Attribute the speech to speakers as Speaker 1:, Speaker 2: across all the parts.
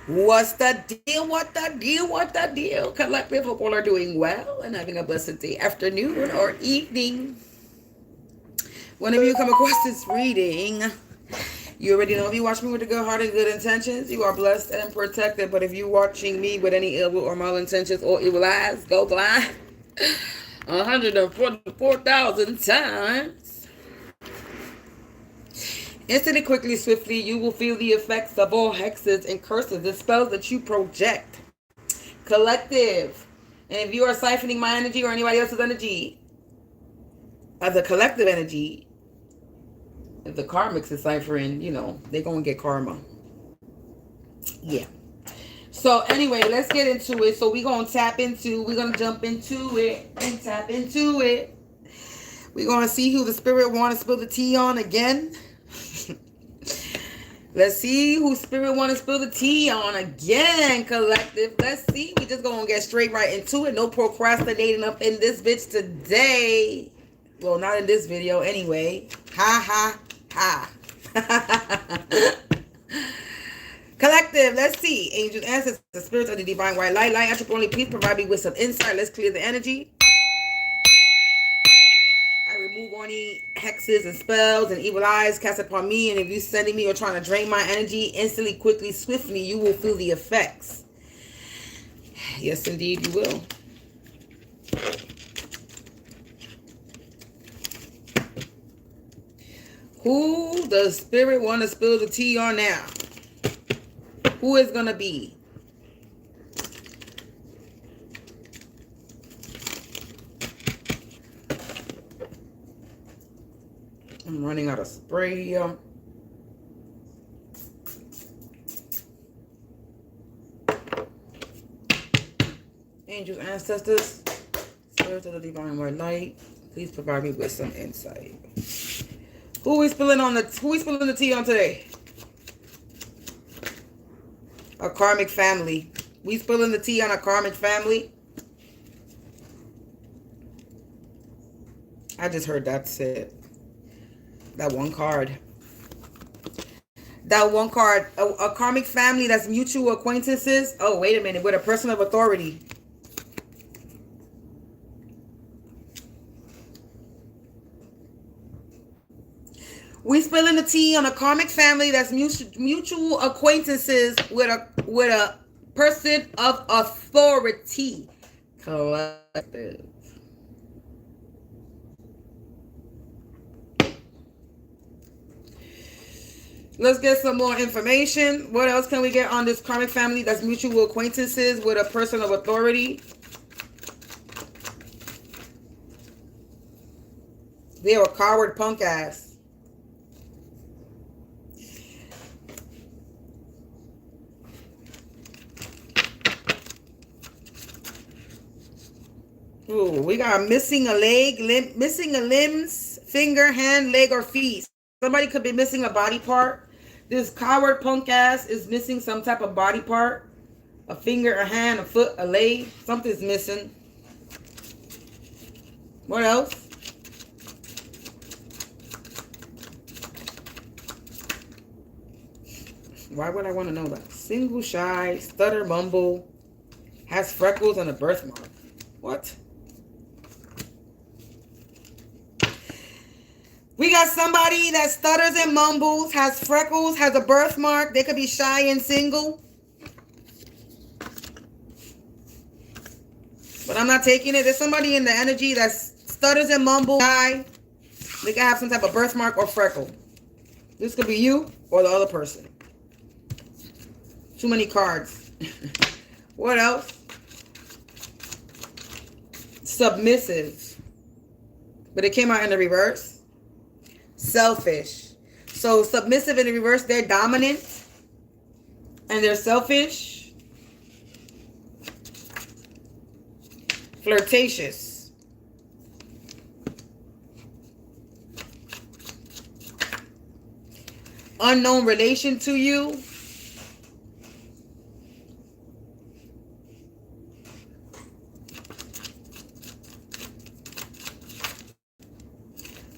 Speaker 1: What's the deal? What the deal? What the deal? Collective, hope all are doing well and having a blessed day, afternoon, or evening. Whenever you come across this reading, you already know if you watch me with a good heart and good intentions, you are blessed and protected. But if you're watching me with any ill will or malintentions or evil eyes, go blind 144,000 times. Instantly, quickly, swiftly, you will feel the effects of all hexes and curses and spells that you project. Collective. And if you are siphoning my energy or anybody else's energy as a collective energy, if the karmics is ciphering, they're going to get karma. Yeah. So anyway, let's get into it. So we're going to jump into it and tap into it. We're going to see who the spirit want to spill the tea on again. Let's see who spirit want to spill the tea on again, collective. Let's see. We just going to get straight right into it. No procrastinating up in this bitch today. Well, not in this video anyway. Ha, ha, ha. Collective, let's see. Angels, ancestors, spirits of the divine white light. Light attribute only, please provide me with some insight. Let's clear the energy. I remove any hexes and spells and evil eyes cast upon me. And if you're sending me or trying to drain my energy, instantly, quickly, swiftly, you will feel the effects. Yes, indeed, you will. Who does spirit want to spill the tea on now? Who is going to be? I'm running out of spray here. Angels, ancestors, spirits of the divine white light, please provide me with some insight. Who is spilling the tea on today? A karmic family. We spilling the tea on a karmic family. I just heard that's it. That one card. A karmic family that's mutual acquaintances. Oh, wait a minute. With a person of authority. We spilling the tea on a karmic family that's mutual acquaintances with a person of authority. Collective. Let's get some more information. What else can we get on this karmic family that's mutual acquaintances with a person of authority? They're a coward punk ass. Ooh, we got missing a leg, missing a limbs, finger, hand, leg, or feet. Somebody could be missing a body part. This coward punk ass is missing some type of body part. A finger, a hand, a foot, a leg. Something's missing. What else? Why would I want to know that? Single, shy, stutter, mumble, has freckles and a birthmark. What? We got somebody that stutters and mumbles, has freckles, has a birthmark. They could be shy and single. But I'm not taking it. There's somebody in the energy that stutters and mumbles, shy. They could have some type of birthmark or freckle. This could be you or the other person. Too many cards. What else? Submissive. But it came out in the reverse. Selfish. So submissive in the reverse, they're dominant and they're selfish. Flirtatious. Unknown relation to you.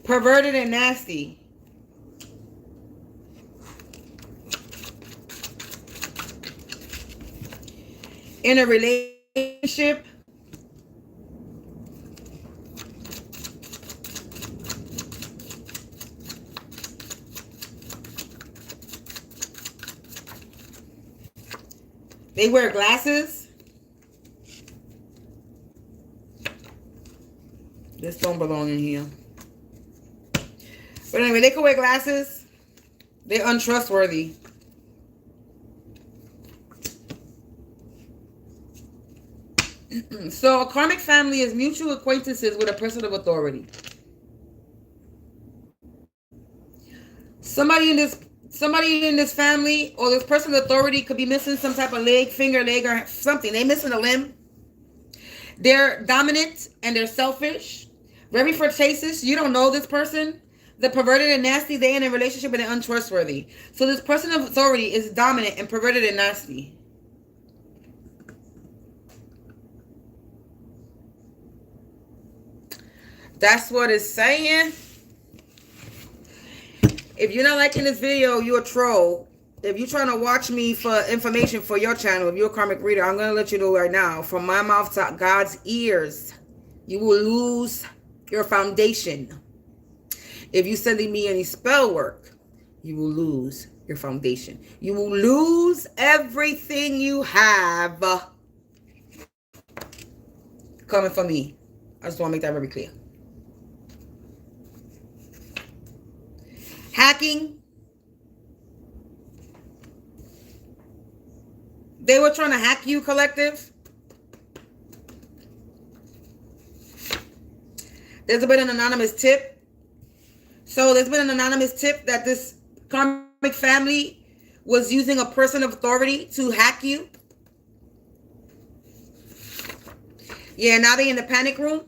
Speaker 1: Perverted and nasty. in a relationship. They wear glasses. This don't belong in here. But anyway, they can wear glasses. They're untrustworthy. So a karmic family is mutual acquaintances with a person of authority. Somebody in this family or this person of authority could be missing some type of leg, finger, leg, or something. They missing a limb. They're dominant and they're selfish. Very flirtatious. You don't know this person. They're perverted and nasty. They're in a relationship and they're untrustworthy. So this person of authority is dominant and perverted and nasty. That's what it's saying. If you're not liking this video, you're a troll. If you're trying to watch me for information for your channel, if you're a karmic reader, I'm going to let you know right now, from my mouth to God's ears, you will lose your foundation. If you're sending me any spell work, you will lose your foundation. You will lose everything you have coming from me. I just want to make that very clear. Hacking. They were trying to hack you, collective. There's been an anonymous tip. So there's been an anonymous tip that this karmic family was using a person of authority to hack you. Yeah, now they're in the panic room.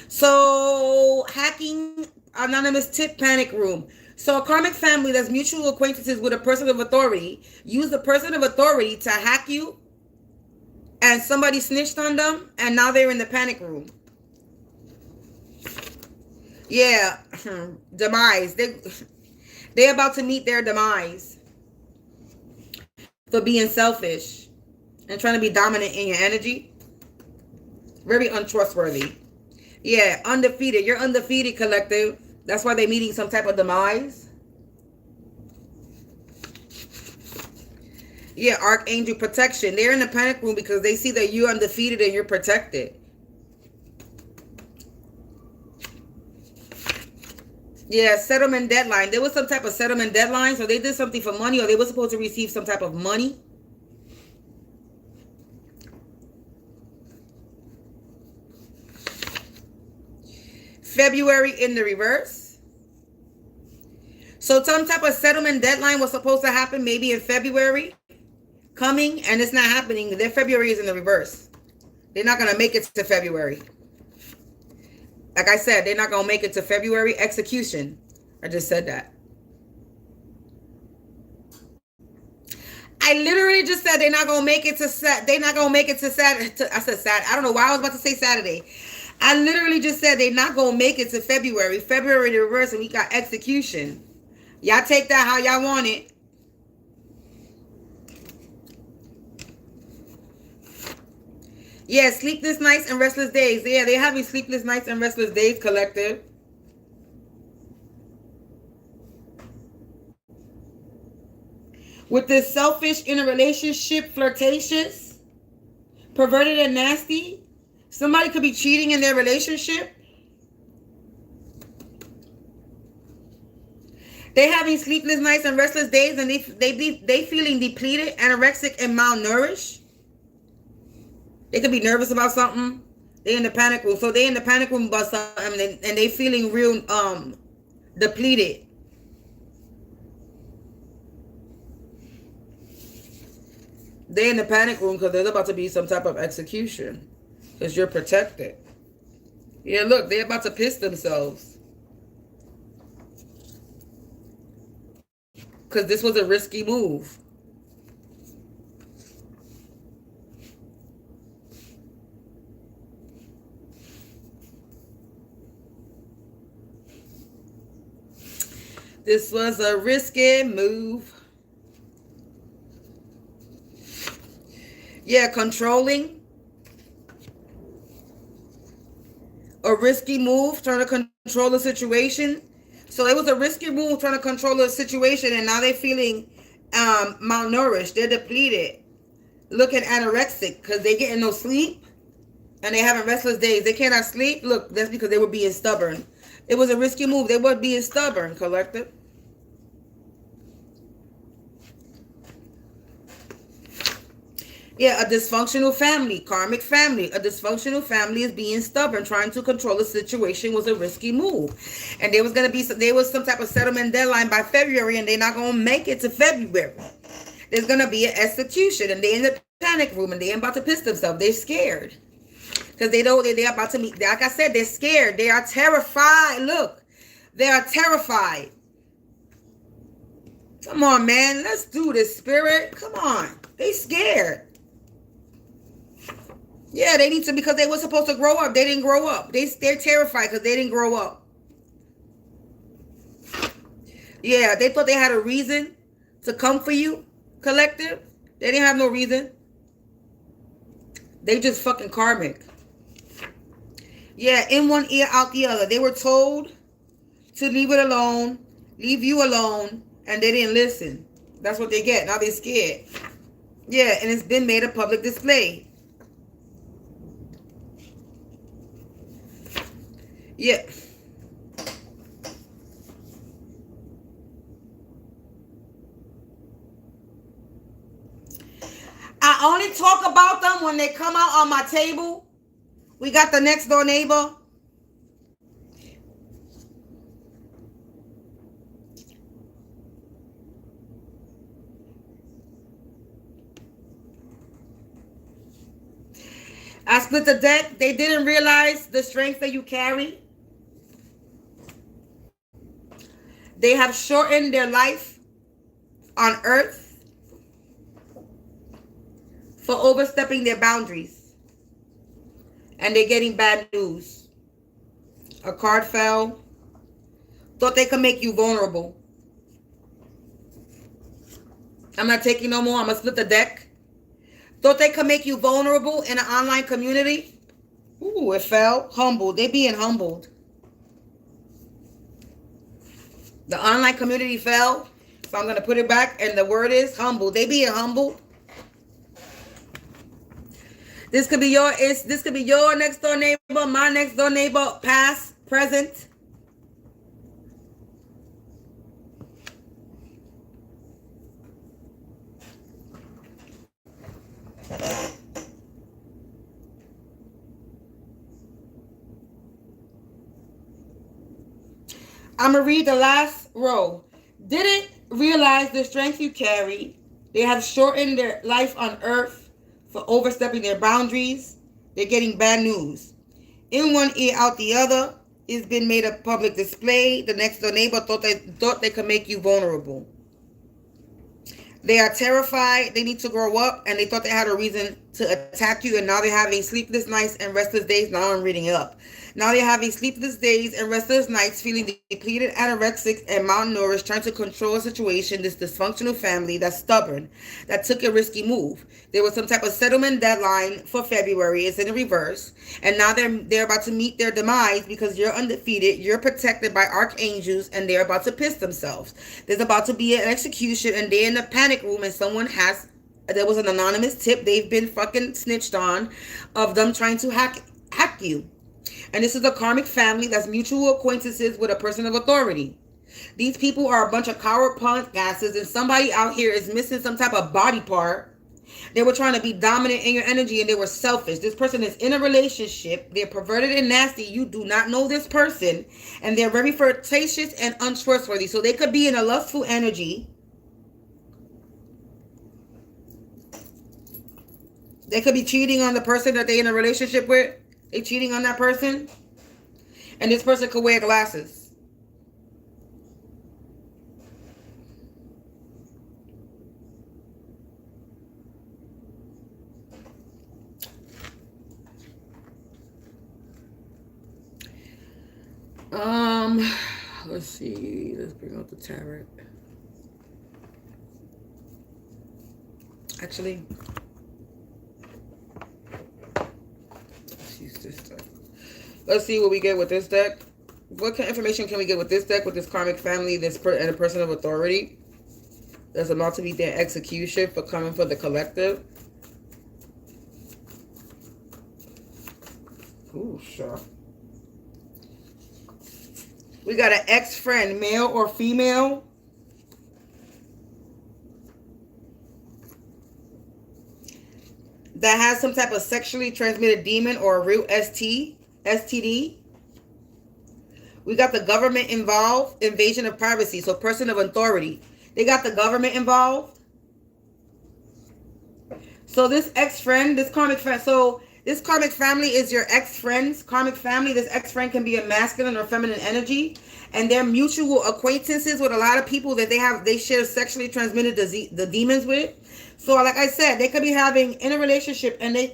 Speaker 1: So hacking, anonymous tip, panic room. So a karmic family that's mutual acquaintances with a person of authority use the person of authority to hack you, and somebody snitched on them, and now they're in the panic room. Yeah, demise. They're about to meet their demise for being selfish and trying to be dominant in your energy. Very untrustworthy. Yeah, undefeated. You're undefeated, collective. That's why they're meeting some type of demise. Yeah, archangel protection. They're in the panic room because they see that you're undefeated and you're protected. Yeah, settlement deadline. There was some type of settlement deadline, so they did something for money, or they were supposed to receive some type of money. February in the reverse. So some type of settlement deadline was supposed to happen maybe in February coming, and it's not happening. Their February is in the reverse. They're not going to make it to February. Like I said, they're not going to make it to February. Execution. I just said that. I literally just said they're not going to make it to they're not going to make it to Saturday. I said Saturday. I don't know why I was about to say Saturday. I literally just said they're not going to make it to February. February the reverse, and we got execution. Y'all take that how y'all want it. Yeah, sleepless nights and restless days. Yeah, they're having sleepless nights and restless days, collective. With this selfish in a relationship, flirtatious, perverted and nasty. Somebody could be cheating in their relationship. They're having sleepless nights and restless days, and they feeling depleted, anorexic, and malnourished. They could be nervous about something. They're in the panic room. So they're in the panic room about something, and they feeling real depleted. They're in the panic room because there's about to be some type of execution. Because you're protected. Yeah, look, they're about to piss themselves. Because this was a risky move. This was a risky move. Yeah, controlling. A risky move, trying to control the situation. So it was a risky move trying to control the situation, and now they're feeling malnourished. They're depleted, looking anorexic because they're getting no sleep, and they're having restless days. They cannot sleep. Look, that's because they were being stubborn. It was a risky move. They were being stubborn, collective. Yeah, a dysfunctional family, karmic family. A dysfunctional family is being stubborn, trying to control the situation was a risky move. And there was some type of settlement deadline by February, and they're not gonna make it to February. There's gonna be an execution, and they're in the panic room, and they're about to piss themselves. They're scared. Because they know they're about to meet. Like I said, they're scared. They are terrified. Look, they are terrified. Come on, man. Let's do this, spirit. Come on. They scared. Yeah, they need to, because they were supposed to grow up. They didn't grow up. They're terrified because they didn't grow up. Yeah, they thought they had a reason to come for you, collective. They didn't have no reason. They just fucking karmic. Yeah, in one ear, out the other. They were told to leave it alone, leave you alone, and they didn't listen. That's what they get. Now they're scared. Yeah, and it's been made a public display. Yeah. I only talk about them when they come out on my table. We got the next door neighbor. I split the deck. They didn't realize the strength that you carry. They have shortened their life on earth for overstepping their boundaries. And they're getting bad news. A card fell. Thought they could make you vulnerable. I'm not taking no more. I'm going to split the deck. Thought they could make you vulnerable in an online community. Ooh, it fell. Humbled. They being humbled. The online community fell. So I'm going to put it back. And the word is humble. They being humbled. This could be your next door neighbor, my next door neighbor, past, present. I'm going to read the last row. Didn't realize the strength you carry. They have shortened their life on earth for overstepping their boundaries. They're getting bad news. In one ear, out the other. It's been made a public display. The next door neighbor thought they could make you vulnerable. They are terrified. They need to grow up, and they thought they had a reason to attack you, and now they're having sleepless nights and restless days. Now I'm reading it up. Now they're having sleepless days and restless nights, feeling depleted, anorexic, and malnourished, trying to control a situation. This dysfunctional family that's stubborn, that took a risky move. There was some type of settlement deadline for February. It's in the reverse, and now they're about to meet their demise because you're undefeated. You're protected by archangels, and they're about to piss themselves. There's about to be an execution, and they're in the panic room, and there was an anonymous tip they've been fucking snitched on of them trying to hack you. And this is a karmic family that's mutual acquaintances with a person of authority. These people are a bunch of coward punk asses, and somebody out here is missing some type of body part. They were trying to be dominant in your energy, and they were selfish. This person is in a relationship. They're perverted and nasty. You do not know this person, and they're very flirtatious and untrustworthy. So they could be in a lustful energy. They could be cheating on the person that they're in a relationship with. They're cheating on that person. And this person could wear glasses. Let's see. Let's bring out the tarot. Actually, use this deck. Let's see what we get with this deck. What kind of information can we get with this deck, with this karmic family, and a person of authority? There's about to be their execution for coming for the collective. Ooh, sure. We got an ex-friend, male or female. That has some type of sexually transmitted demon or a real STD. We got the government involved, invasion of privacy, so person of authority. They got the government involved. So this ex-friend, this karmic friend, so this karmic family is your ex-friend's karmic family. This ex-friend can be a masculine or feminine energy, and they're mutual acquaintances with a lot of people that they share sexually transmitted the demons with. So like I said, they could be having in a relationship and they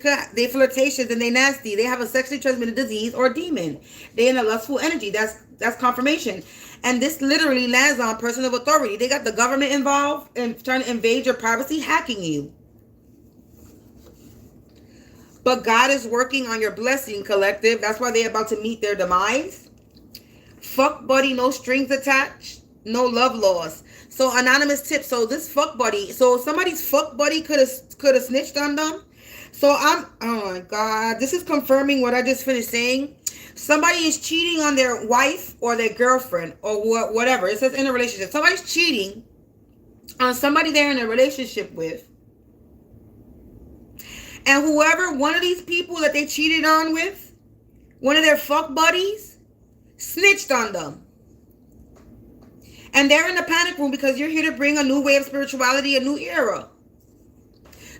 Speaker 1: flirtatious and they nasty. They have a sexually transmitted disease or demon. They in a lustful energy. That's confirmation. And this literally lands on person of authority. They got the government involved and trying to invade your privacy, hacking you. But God is working on your blessing, collective. That's why they're about to meet their demise. Fuck buddy, no strings attached, no love lost. So anonymous tip. So this fuck buddy. So somebody's fuck buddy could have snitched on them. So oh my God, this is confirming what I just finished saying. Somebody is cheating on their wife or their girlfriend or whatever. It says in a relationship. Somebody's cheating on somebody they're in a relationship with. And whoever, one of these people that they cheated on with, one of their fuck buddies, snitched on them. And they're in the panic room because you're here to bring a new way of spirituality, a new era.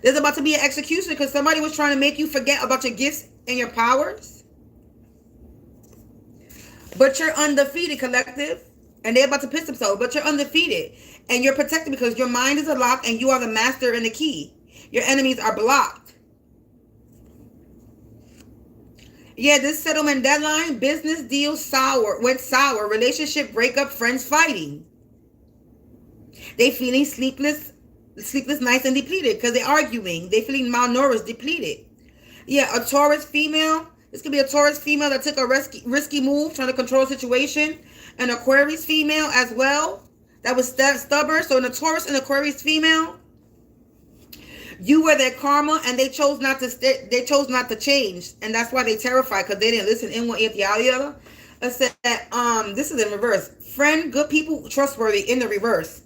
Speaker 1: There's about to be an execution because somebody was trying to make you forget about your gifts and your powers. But you're undefeated, collective. And they're about to piss themselves, but you're undefeated. And you're protected because your mind is unlocked and you are the master and the key. Your enemies are blocked. Yeah, this settlement deadline, business deal went sour, relationship breakup, friends fighting. They feeling sleepless nights and depleted because they're arguing. They feeling malnourished, depleted. Yeah, a Taurus female. This could be a Taurus female that took a risky move, trying to control a situation. An Aquarius female as well that was stubborn. So a Taurus and Aquarius female. You were their karma, and they chose not to change, and that's why they terrified because they didn't listen in one ear the other. I said that this is in reverse. Friend, good people, trustworthy in the reverse.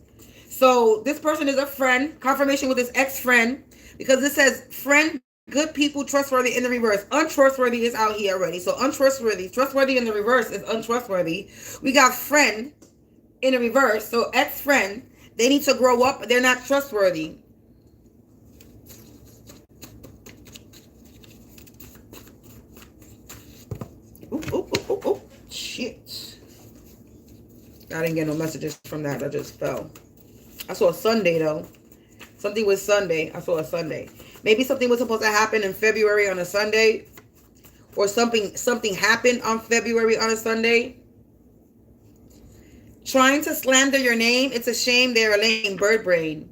Speaker 1: So this person is a friend. Confirmation with his ex-friend because this says friend, good people, trustworthy in the reverse. Untrustworthy is out here already. So untrustworthy, trustworthy in the reverse is untrustworthy. We got friend in the reverse. So ex-friend, they need to grow up. They're not trustworthy. Oh, shit. I didn't get no messages from that. I just fell. I saw a Sunday, though. Something was Sunday. I saw a Sunday. Maybe something was supposed to happen in February on a Sunday. Or something happened on February on a Sunday. Trying to slander your name. It's a shame they're a lame bird brain.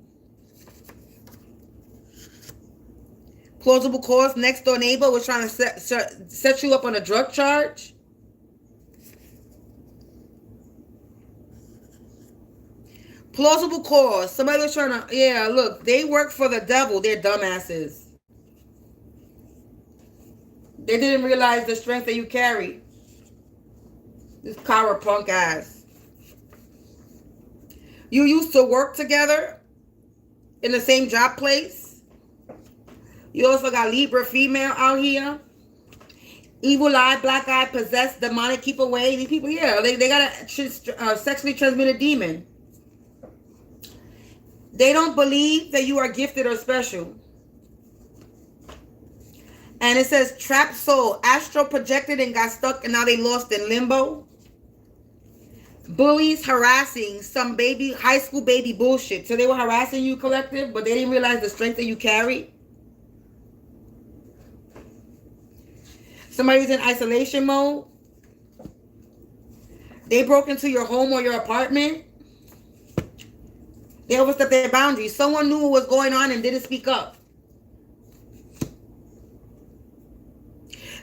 Speaker 1: Plausible cause, next door neighbor was trying to set you up on a drug charge. Plausible cause, somebody was trying to, yeah, look, they work for the devil. They're dumbasses. They didn't realize the strength that you carry. This coward punk ass. You used to work together in the same job place. You also got Libra female out here. Evil eye, black eye, possessed, demonic, keep away. These people, yeah, they got a sexually transmitted demon. They don't believe that you are gifted or special. And it says trapped soul, astral projected and got stuck and now they lost in limbo. Bullies harassing some baby, high school baby bullshit. So they were harassing you, collective, but they didn't realize the strength that you carry. Somebody's in isolation mode. They broke into your home or your apartment. They overstepped their boundaries. Someone knew what was going on and didn't speak up.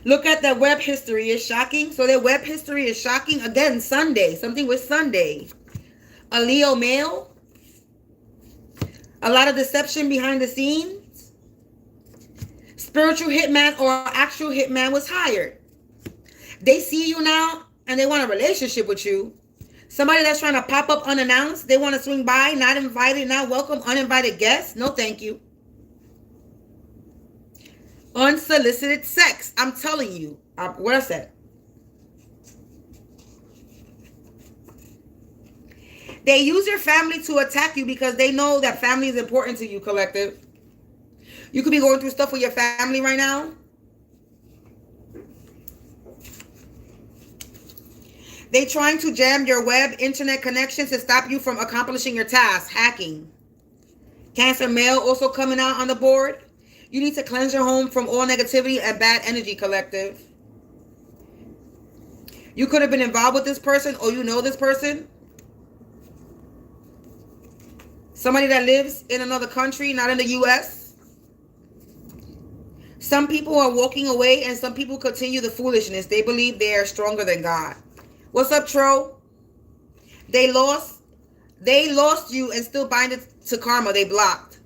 Speaker 1: Look at their web history. It's shocking. So their web history is shocking. Again, Sunday. Something with Sunday. A Leo male. A lot of deception behind the scenes. Spiritual hitman or actual hitman was hired. They see you now and they want a relationship with you. Somebody that's trying to pop up unannounced. They want to swing by, not invited, not welcome, uninvited guests. No, thank you. Unsolicited sex. I'm telling you. What I said. They use your family to attack you because they know that family is important to you, collective. You could be going through stuff with your family right now. They trying to jam your web internet connection to stop you from accomplishing your task. Hacking. Cancer male also coming out on the board. You need to cleanse your home from all negativity and bad energy, collective. You could have been involved with this person or you know this person. Somebody that lives in another country, not in the U.S. Some people are walking away and some people continue the foolishness. They believe they are stronger than God. What's up, Tro? They lost you and still bind it to karma. They blocked.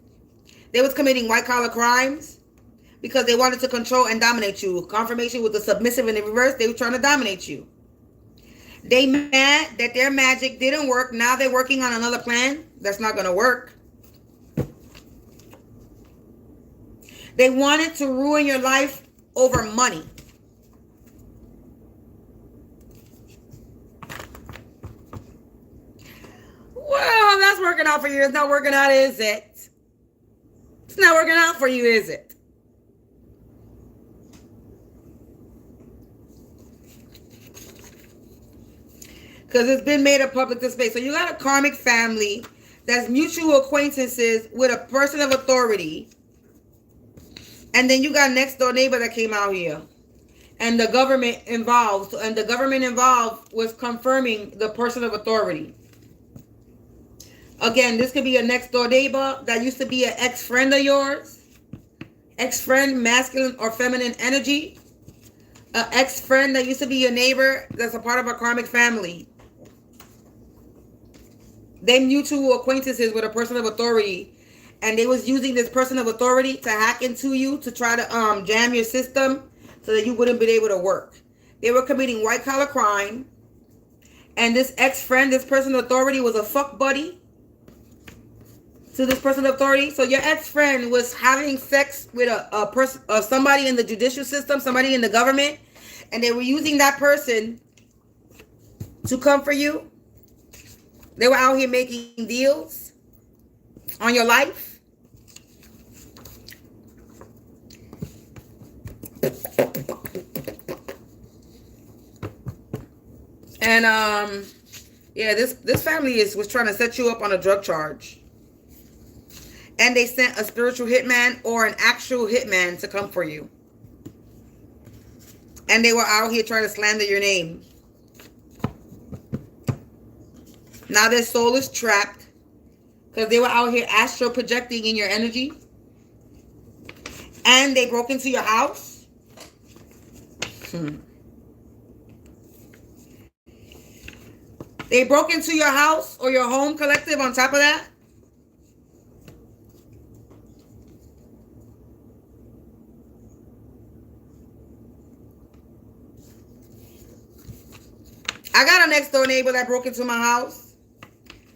Speaker 1: They was committing white-collar crimes because they wanted to control and dominate you. Confirmation with the submissive in the reverse. They were trying to dominate you. They mad that their magic didn't work. Now they're working on another plan. That's not going to work. They wanted to ruin your life over money. Well, that's working out for you. It's not working out, is it? It's not working out for you, is it? Because it's been made a public display. So you got a karmic family that's mutual acquaintances with a person of authority. And then you got next door neighbor that came out here. And the government involved. And the government involved was confirming the person of authority. Again, this could be a next door neighbor that used to be an ex-friend of yours. Ex-friend, masculine or feminine energy. An ex-friend that used to be your neighbor that's a part of a karmic family. They mutual acquaintances with a person of authority. And they was using this person of authority to hack into you to try to jam your system so that you wouldn't be able to work. They were committing white-collar crime. And this ex-friend, this person of authority was a fuck buddy to this person of authority. So your ex-friend was having sex with a person, somebody in the judicial system, somebody in the government, and they were using that person to come for you. They were out here making deals on your life. And yeah, this family was trying to set you up on a drug charge. And they sent a spiritual hitman or an actual hitman to come for you. And they were out here trying to slander your name. Now their soul is trapped because they were out here astral projecting in your energy. And they broke into your house. They broke into your house or your home, collective, on top of that. I got a next door neighbor that broke into my house.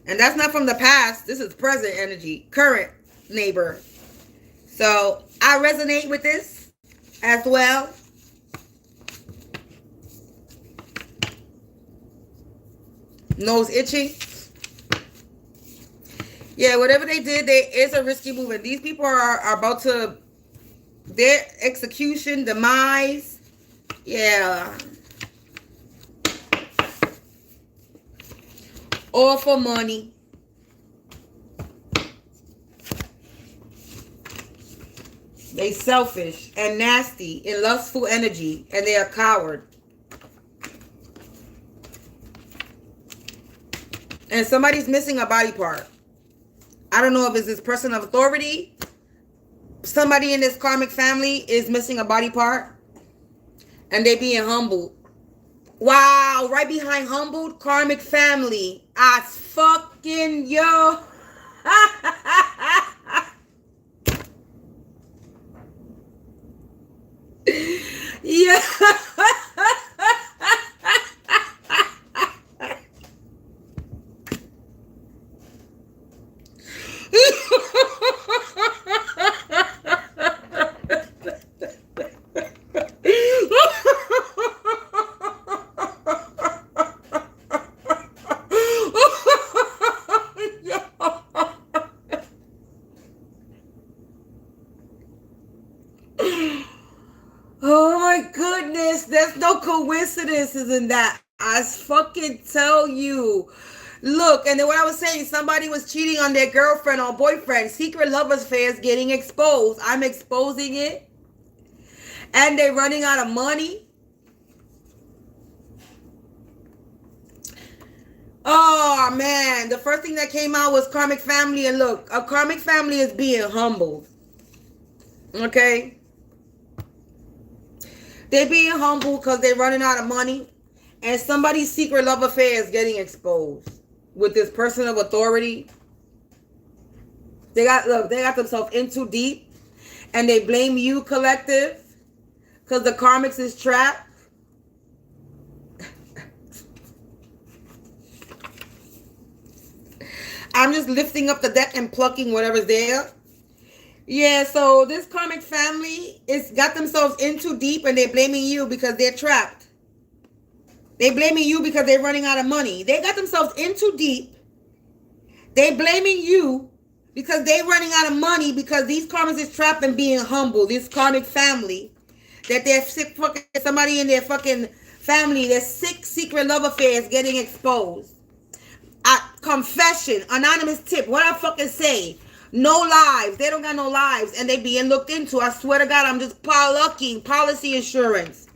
Speaker 1: And that's not from the past. This is present energy. Current neighbor. So I resonate with this as well. Nose itching. Yeah, whatever they did, it's a risky move. And these people are about to, their execution, demise. Yeah. All for money. They selfish and nasty and lustful energy, and they are coward. And somebody's missing a body part. I don't know if it's this person of authority. Somebody in this karmic family is missing a body part. And they being humbled. Wow, right behind humbled, karmic family. I fucking yo. Yeah. Oh my goodness, there's no coincidences in that. I fucking tell you. Look, and then what I was saying, somebody was cheating on their girlfriend or boyfriend. Secret love affairs getting exposed. I'm exposing it. And they're running out of money. Oh man, the first thing that came out was karmic family. And look, a karmic family is being humbled. Okay? They're being humble because they're running out of money. And somebody's secret love affair is getting exposed with this person of authority. They got themselves in too deep. And they blame you, collective, because the karmics is trapped. I'm just lifting up the deck and plucking whatever's there. Yeah, so this karmic family is got themselves in too deep and they're blaming you because they're trapped. They're blaming you because they're running out of money. They got themselves in too deep. They're blaming you because they're running out of money because these karmics is trapped and being humble. This karmic family, that they're sick fucking somebody in their fucking family, their sick secret love affairs getting exposed. Confession, anonymous tip, what I fucking say? No lives. They don't got no lives. And they being looked into. I swear to God, I'm just plucking policy insurance.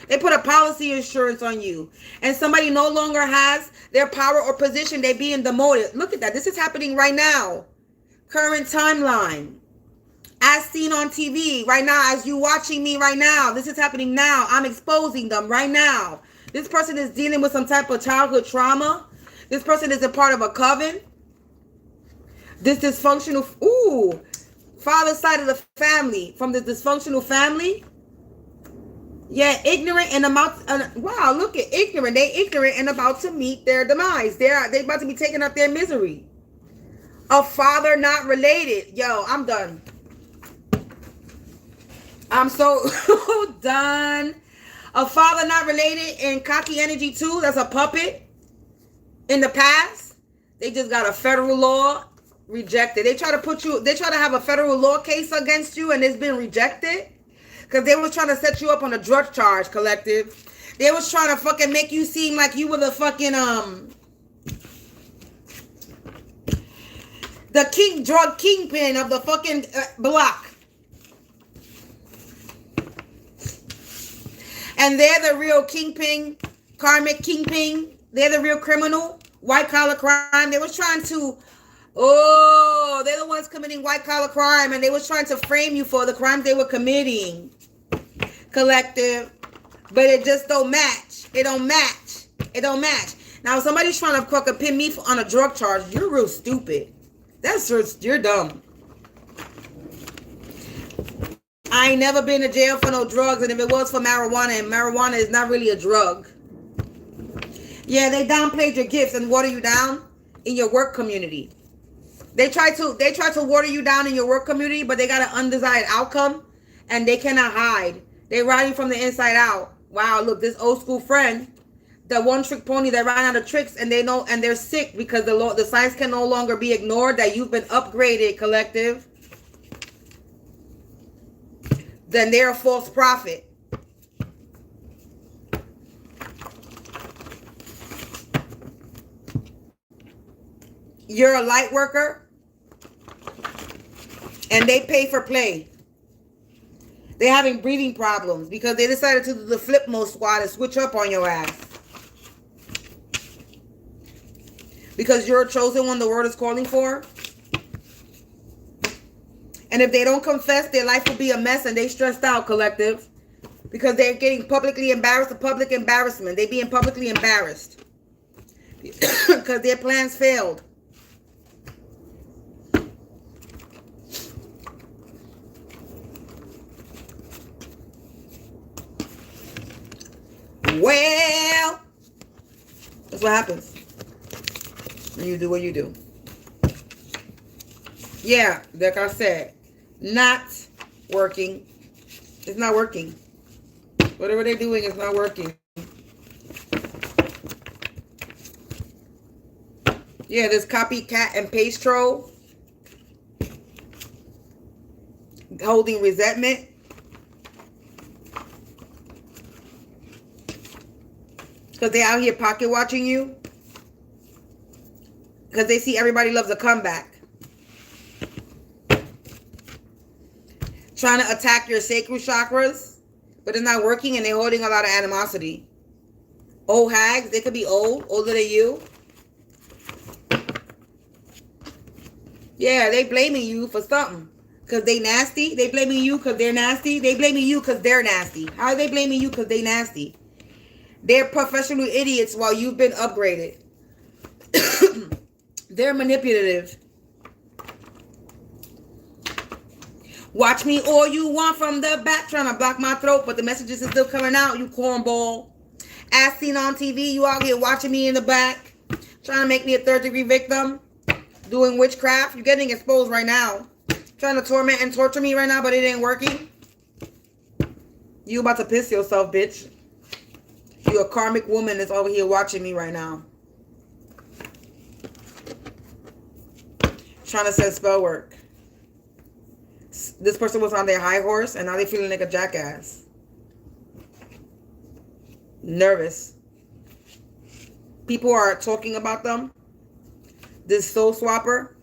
Speaker 1: They put a policy insurance on you. And somebody no longer has their power or position. They being demoted. Look at that. This is happening right now. Current timeline. As seen on TV right now. As you watching me right now. This is happening now. I'm exposing them right now. This person is dealing with some type of childhood trauma. This person is a part of a coven. This dysfunctional, father's side of the family, from the dysfunctional family. Yeah, ignorant and wow, look at ignorant. They ignorant and about to meet their demise. They about to be taking up their misery. A father not related. Yo, I'm done. I'm so done. A father not related in cocky energy too. That's a puppet. In the past, they just got a federal law. Rejected. They try to have a federal law case against you and it's been rejected because they was trying to set you up on a drug charge, collective. They was trying to fucking make you seem like you were the fucking the drug kingpin of the fucking block. And they're the real kingpin, karmic kingpin. They're the real criminal, white collar crime. They was trying to they're the ones committing white collar crime and they was trying to frame you for the crimes they were committing, collective. But it just don't match. It don't match. It don't match. Now, if somebody's trying to fucking pin me on a drug charge, you're real stupid. You're dumb. I ain't never been to jail for no drugs, and if it was for marijuana, and marijuana is not really a drug. Yeah, they downplayed your gifts and water you down in your work community. They try to water you down in your work community, but they got an undesired outcome and they cannot hide. They riding from the inside out. Wow, look, this old school friend, the one trick pony that ran out of tricks and they're sick because the signs can no longer be ignored that you've been upgraded, collective. Then they're a false prophet. You're a light worker and they pay for play. They're having breathing problems because they decided to do the flip mode squad and switch up on your ass. Because you're a chosen one the world is calling for. And if they don't confess, their life will be a mess and they stressed out, collective. Because they're getting publicly embarrassed, the public embarrassment. They being publicly embarrassed. Because their plans failed. Well, that's what happens when you do what you do. Yeah, like I said, not working. It's not working. Whatever they're doing is not working. Yeah, this copycat and paste troll holding resentment. Because they're out here pocket watching you. Because they see everybody loves a comeback. Trying to attack your sacral chakras. But it's not working and they're holding a lot of animosity. Old hags. They could be old. Older than you. Yeah, they blaming you for something. Because they nasty. They blaming you because they're nasty. They blaming you because they're nasty. How are they blaming you because they nasty? They're professional idiots while you've been upgraded. They're manipulative. Watch me all you want from the back, trying to block my throat, but the messages is still coming out, you cornball. As seen on TV, you out here watching me in the back, trying to make me a third-degree victim, doing witchcraft. You're getting exposed right now. Trying to torment and torture me right now, but it ain't working. You about to piss yourself, bitch. You're a karmic woman that's over here watching me right now. Trying to set spell work. This person was on their high horse and now they're feeling like a jackass. Nervous. People are talking about them. This soul swapper.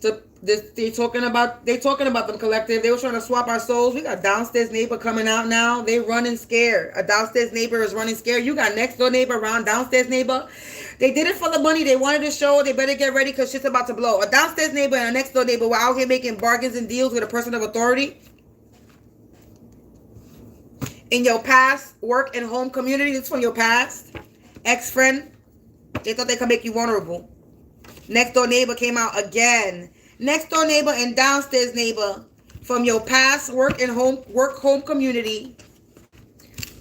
Speaker 1: So they're talking about them collective. They were trying to swap our souls. We got downstairs neighbor coming out now. They running scared. A downstairs neighbor is running scared. You got next door neighbor around downstairs neighbor. They did it for the money. They wanted to show. They better get ready because shit's about to blow. A downstairs neighbor and a next door neighbor were out here making bargains and deals with a person of authority. In your past work and home community, this from your past. Ex-friend. They thought they could make you vulnerable. Next door neighbor came out again. Next door neighbor and downstairs neighbor from your past work and home community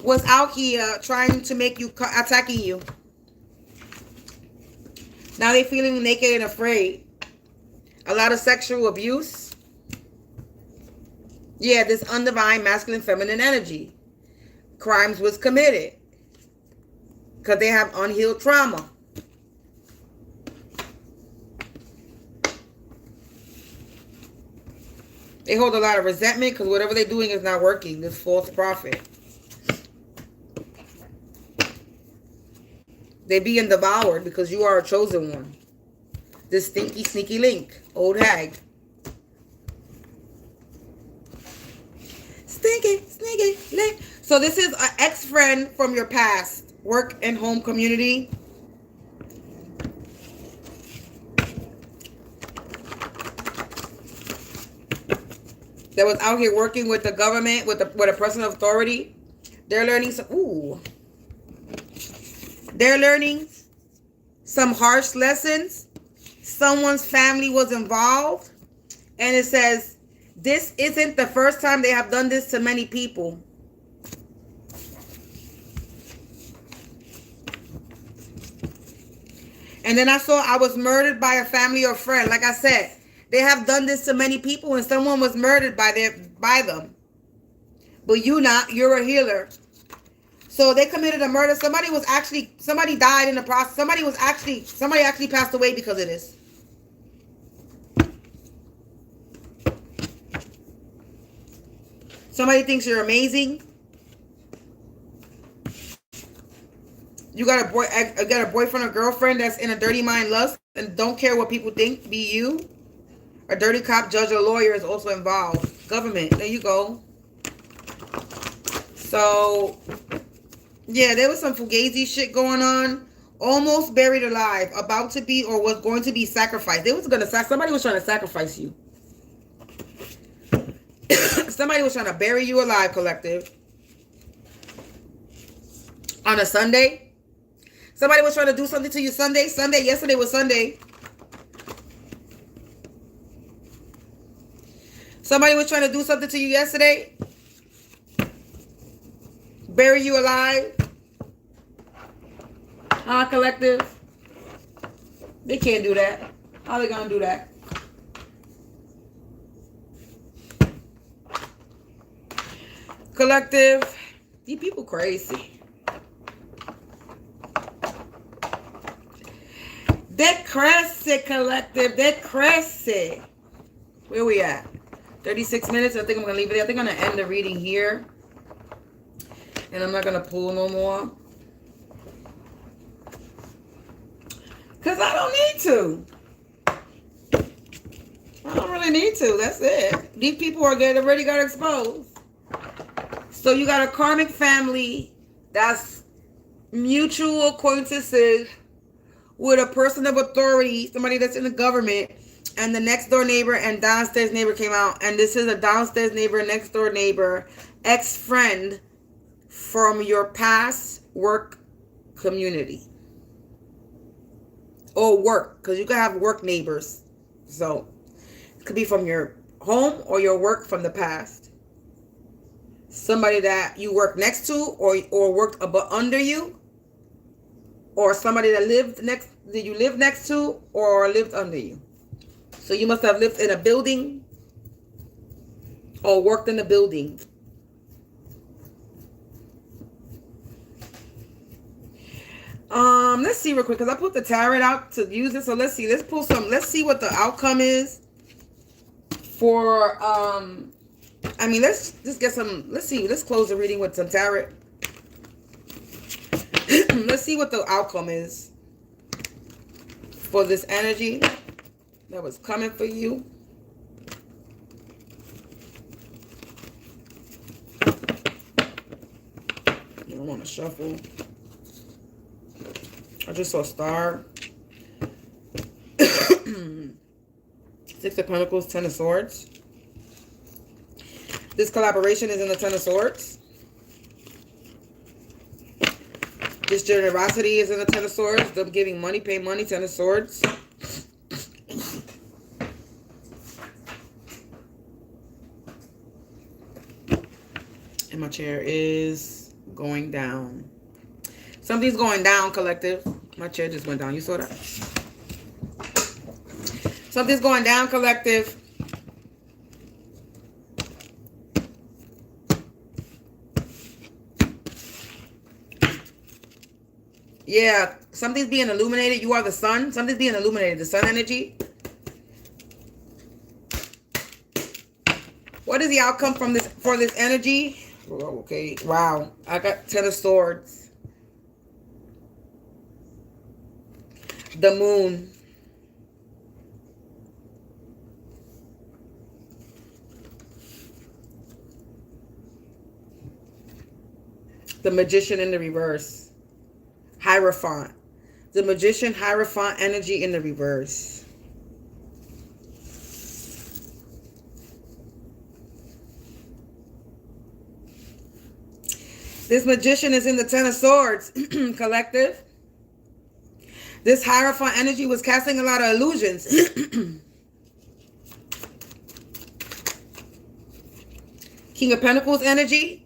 Speaker 1: was out here trying to make you, attacking you. Now they feeling naked and afraid. A lot of sexual abuse. Yeah, this undivine masculine feminine energy. Crimes was committed because they have unhealed trauma. They hold a lot of resentment because whatever they're doing is not working. This false prophet. They being devoured because you are a chosen one. This stinky, sneaky link. Old hag. Stinky, sneaky link. So this is an ex-friend from your past work and home community. That was out here working with the government, with a person of authority. They're learning some, They're learning some harsh lessons. Someone's family was involved. And it says, this isn't the first time they have done this to many people. And then I saw I was murdered by a family or friend. Like I said, they have done this to many people and someone was murdered by them. But you're a healer. So they committed a murder. Somebody died in the process. Somebody actually passed away because of this. Somebody thinks you're amazing. You got a boyfriend or girlfriend that's in a dirty mind lust and don't care what people think. Be you. A dirty cop, judge, or lawyer is also involved. Government. There you go. So, yeah, there was some fugazi shit going on. Almost buried alive. About to be or was going to be sacrificed. Somebody was trying to sacrifice you. Somebody was trying to bury you alive, collective. On a Sunday. Somebody was trying to do something to you Sunday. Yesterday was Sunday. Somebody was trying to do something to you yesterday. Bury you alive. Huh, collective? They can't do that. How are they gonna do that? Collective. These people crazy. They're crazy, collective. They're crazy. Where we at? 36 minutes. I think I'm gonna leave it there. I think I'm gonna end the reading here. And I'm not gonna pull no more. Because I don't need to. I don't really need to. That's it. These people are getting already got exposed. So you got a karmic family that's mutual acquaintances with a person of authority, somebody that's in the government, and the next door neighbor and downstairs neighbor came out. And this is a downstairs neighbor, next door neighbor, ex-friend from your past work community. Or work, because you can have work neighbors. So it could be from your home or your work from the past. Somebody that you work next to or worked above under you. Or somebody that you lived next to or lived under you. So you must have lived in a building or worked in a building. Let's see real quick, because I put the tarot out to use it. So let's see. Let's pull some. Let's see what the outcome is for, let's just get some. Let's see. Let's close the reading with some tarot. Let's see what the outcome is for this energy that was coming for you. You don't want to shuffle. I just saw a star. 6 of Pentacles, 10 of Swords. This collaboration is in the 10 of Swords. This generosity is in the 10 of Swords. Them giving money, pay money, 10 of Swords. And my chair is going down. Something's going down, collective. My chair just went down. You saw that? Something's going down, collective. Yeah, something's being illuminated. You are the sun. Something's being illuminated. The sun energy. What is the outcome from this for this energy? Oh, okay. Wow. I got 10 of Swords. The moon. The magician in the reverse. Hierophant. The magician, Hierophant energy in the reverse. This magician is in the 10 of Swords, collective. This Hierophant energy was casting a lot of illusions. King of Pentacles energy.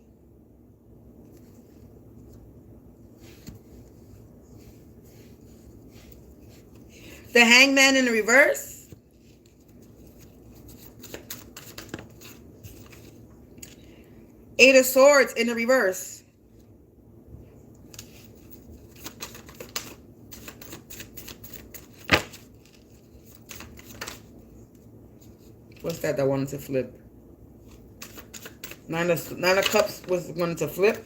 Speaker 1: The Hangman in the reverse. Eight of Swords in the reverse. What's that wanted to flip? Nine of Cups was wanted to flip.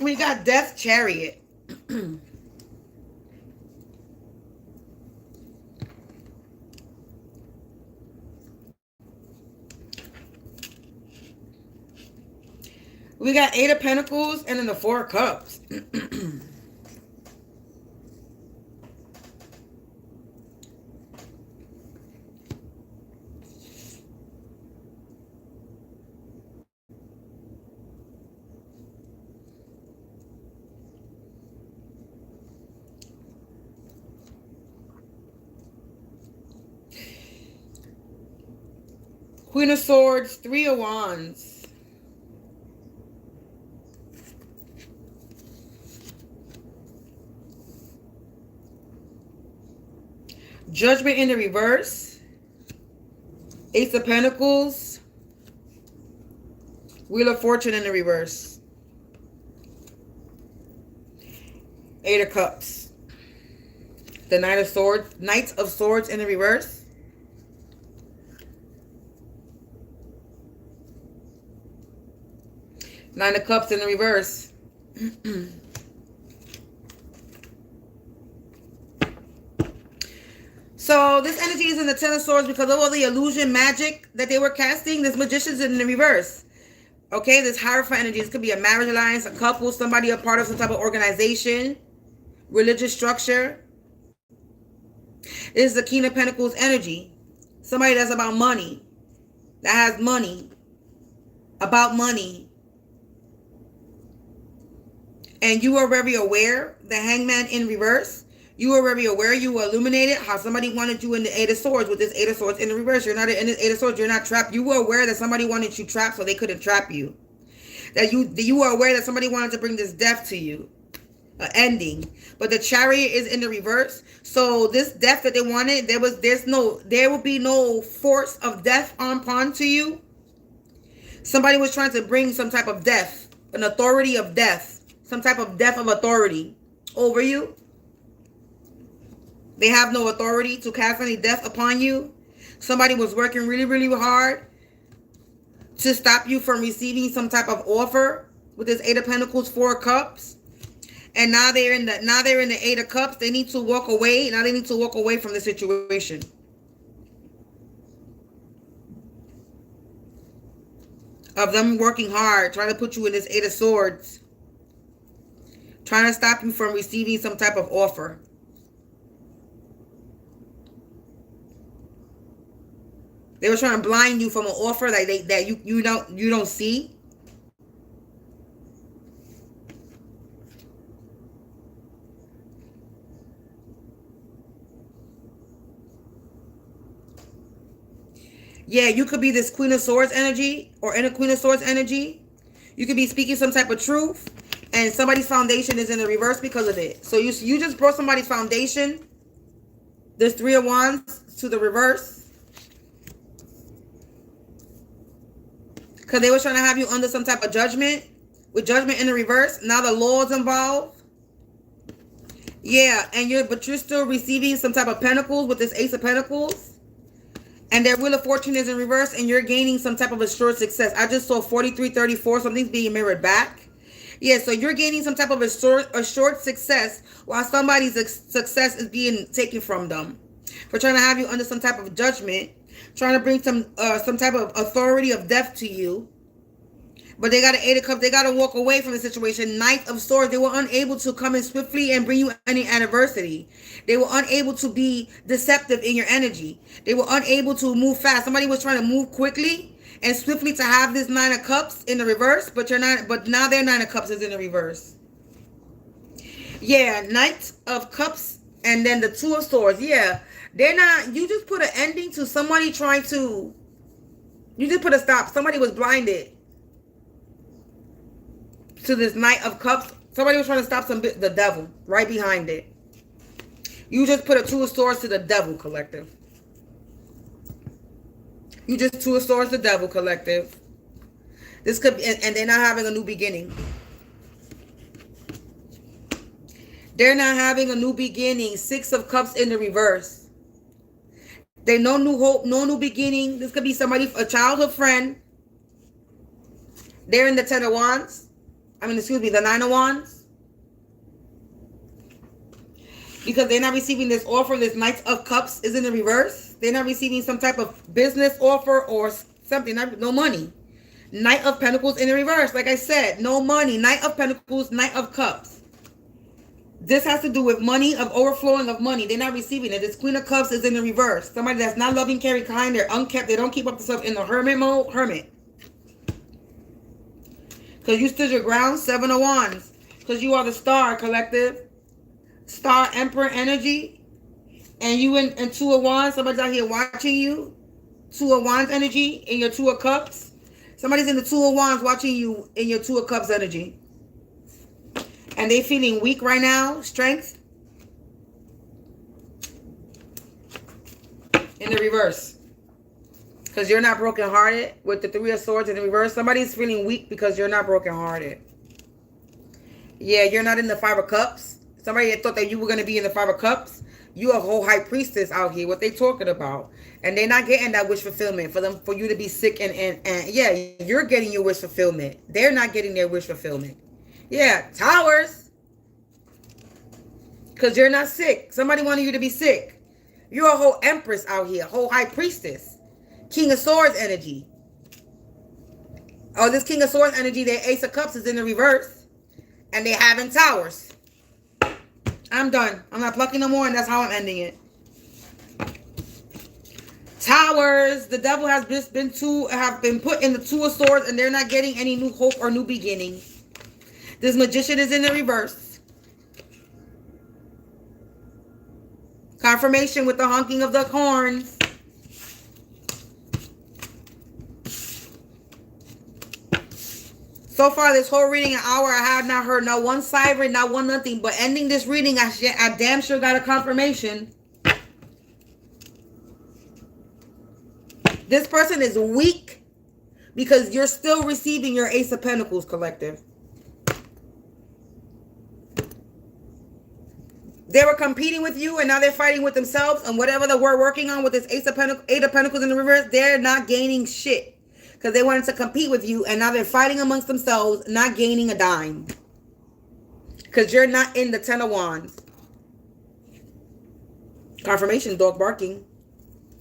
Speaker 1: We got Death Chariot. We got Eight of Pentacles and then the Four of Cups. Queen of Swords, Three of Wands. Judgment in the reverse. Ace of Pentacles. Wheel of Fortune in the reverse. Eight of Cups. The Knight of Swords. Knight of Swords in the reverse. Nine of Cups in the reverse. So this energy is in the Ten of Swords because of all the illusion magic that they were casting. This Magician's in the reverse. Okay, this Hierophant energy. This could be a marriage alliance, a couple, somebody a part of some type of organization, religious structure. This is the King of Pentacles energy. Somebody that's about money, that has money, about money. And you are very aware, the Hangman in reverse. You were very aware, you were illuminated, how somebody wanted you in the Eight of Swords with this Eight of Swords in the reverse. You're not in this Eight of Swords, you're not trapped. You were aware that somebody wanted you trapped so they couldn't trap you. That you were aware that somebody wanted to bring this death to you. An ending. But the Chariot is in the reverse. So this death that they wanted, there will be no force of death upon to you. Somebody was trying to bring some type of death, an authority of death, some type of death of authority over you. They have no authority to cast any death upon you. Somebody was working really, really hard to stop you from receiving some type of offer with this Eight of Pentacles, Four of Cups. And now they're in the Eight of Cups. They need to walk away. Now they need to walk away from the situation. Of them working hard, trying to put you in this Eight of Swords. Trying to stop you from receiving some type of offer. They were trying to blind you from an offer that you don't see. Yeah, you could be this Queen of Swords energy or in a Queen of Swords energy. You could be speaking some type of truth and somebody's foundation is in the reverse because of it. So you just brought somebody's foundation, this Three of Wands, to the reverse. Because they were trying to have you under some type of judgment. With judgment in the reverse. Now the law is involved. Yeah, but you're still receiving some type of pentacles with this Ace of Pentacles. And their Wheel of Fortune is in reverse. And you're gaining some type of assured success. I just saw 4334. Something's being mirrored back. Yeah, so you're gaining some type of assured success while somebody's success is being taken from them. For trying to have you under some type of judgment. Trying to bring some type of authority of death to you. But they got an Eight of Cups. They got to walk away from the situation. Knight of Swords. They were unable to come in swiftly and bring you any adversity. They were unable to be deceptive in your energy. They were unable to move fast. Somebody was trying to move quickly and swiftly to have this Nine of Cups in the reverse. But you're not. But now their Nine of Cups is in the reverse. Yeah, Knight of Cups and then the Two of Swords. Yeah. They're not, you just put an ending to somebody trying to, you just put a stop. Somebody was blinded to this Knight of Cups. Somebody was trying to stop the devil right behind it. You just put a Two of Swords to the devil, collective. You just Two of Swords to the devil, collective. This could be, and they're not having a new beginning. They're not having a new beginning. Six of Cups in the reverse. They no new hope, no new beginning. This could be somebody, a childhood friend. They're in the Ten of Wands. The Nine of Wands. Because they're not receiving this offer. This Knight of Cups is in the reverse. They're not receiving some type of business offer or something. No money. Knight of Pentacles in the reverse. Like I said, no money. Knight of Pentacles, Knight of Cups. This has to do with money, of overflowing of money. They're not receiving it. This Queen of Cups is in the reverse. Somebody that's not loving, caring, kind. They're unkept. They don't keep up themselves in the hermit mode. Hermit. Because you stood your ground. Seven of Wands. Because you are the star, collective. Star, Emperor energy. And you in Two of Wands. Somebody's out here watching you. Two of Wands energy in your Two of Cups. Somebody's in the Two of Wands watching you in your Two of Cups energy. And they feeling weak right now. Strength. In the reverse. Because you're not brokenhearted with the Three of Swords in the reverse. Somebody's feeling weak because you're not brokenhearted. Yeah, you're not in the Five of Cups. Somebody had thought that you were going to be in the Five of Cups. You a whole high priestess out here. What they talking about? And they're not getting that wish fulfillment for you to be sick and yeah, you're getting your wish fulfillment. They're not getting their wish fulfillment. Yeah, Towers. Because you're not sick. Somebody wanted you to be sick. You're a whole Empress out here. Whole high priestess. King of Swords energy. Oh, this King of Swords energy, their Ace of Cups is in the reverse. And they're having Towers. I'm done. I'm not plucking no more, and that's how I'm ending it. Towers. The devil has just been put in the Two of Swords, and they're not getting any new hope or new beginning. This Magician is in the reverse. Confirmation with the honking of the horns. So far, this whole reading, an hour, I have not heard not one siren, not one nothing. But ending this reading, I damn sure got a confirmation. This person is weak because you're still receiving your Ace of Pentacles, collective. They were competing with you, and now they're fighting with themselves. And whatever that we're working on with this Eight of Pentacles in the reverse, they're not gaining shit. Because they wanted to compete with you, and now they're fighting amongst themselves, not gaining a dime. Because you're not in the Ten of Wands. Confirmation, dog barking.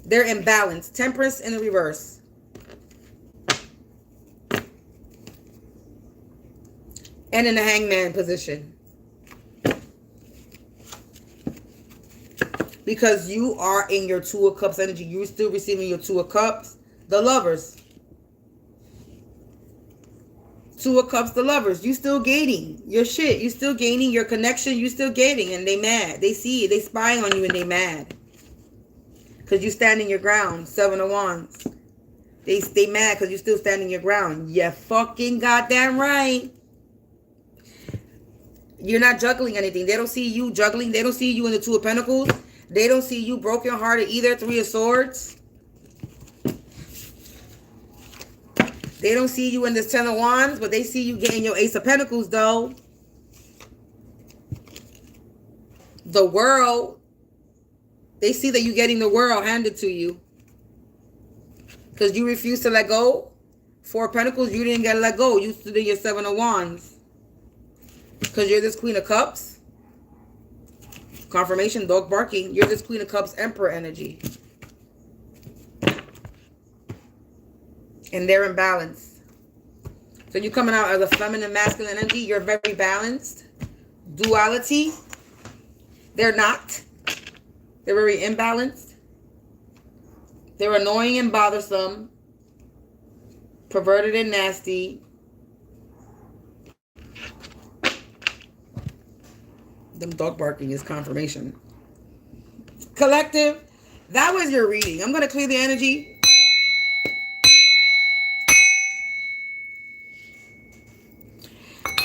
Speaker 1: They're imbalanced. Temperance in the reverse. And in the Hangman position. Because you are in your Two of Cups energy. You're still receiving your Two of Cups. The Lovers. Two of Cups, the Lovers. You still gaining your shit. You still gaining your connection. You still gaining, and they mad. They see it. They spying on you, and they mad. Because you standing your ground. Seven of Wands. They mad because you still standing your ground. You fucking goddamn right. You're not juggling anything. They don't see you juggling. They don't see you in the Two of Pentacles. They don't see you brokenhearted either. Three of Swords. They don't see you in this Ten of Wands, but they see you getting your Ace of Pentacles, though. The World. They see that you're getting the world handed to you. Because you refuse to let go. Four of Pentacles, you didn't get to let go. You stood in your Seven of Wands. Because you're this Queen of Cups. Confirmation, dog barking. You're this Queen of Cups Emperor energy. And they're in balance. So you're coming out as a feminine, masculine energy. You're very balanced. Duality. They're not. They're very imbalanced. They're annoying and bothersome. Perverted and nasty. Them dog barking is confirmation. Collective, that was your reading. I'm going to clear the energy.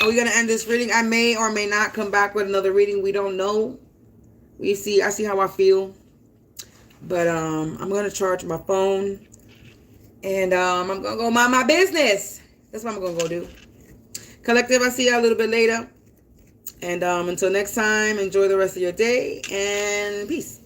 Speaker 1: We're going to end this reading. I may or may not come back with another reading. We don't know. I see how I feel. But I'm going to charge my phone. And I'm going to go mind my business. That's what I'm going to go do. Collective, I'll see you a little bit later. And until next time, enjoy the rest of your day. And peace.